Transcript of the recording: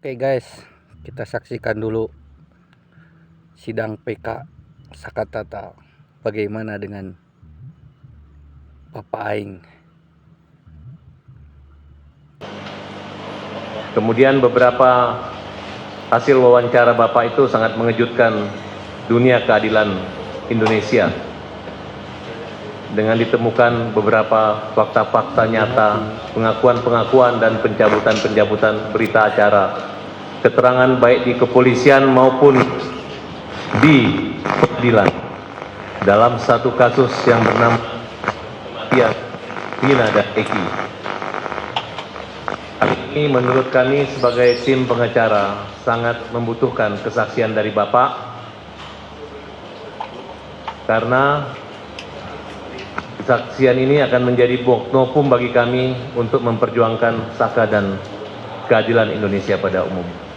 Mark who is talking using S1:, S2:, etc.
S1: Oke guys, kita saksikan dulu sidang PK Sakatata. Bagaimana dengan Bapak Aing?
S2: Kemudian beberapa hasil wawancara Bapak itu sangat mengejutkan dunia keadilan Indonesia. Dengan ditemukan beberapa fakta-fakta nyata, pengakuan-pengakuan dan pencabutan-pencabutan berita acara, keterangan baik di kepolisian maupun di pengadilan dalam satu kasus yang bernama kematian Vina dan Eki. Hal ini menurut kami sebagai tim pengacara sangat membutuhkan kesaksian dari Bapak, karena kesaksian ini akan menjadi novum bagi kami untuk memperjuangkan saka dan keadilan Indonesia pada umum.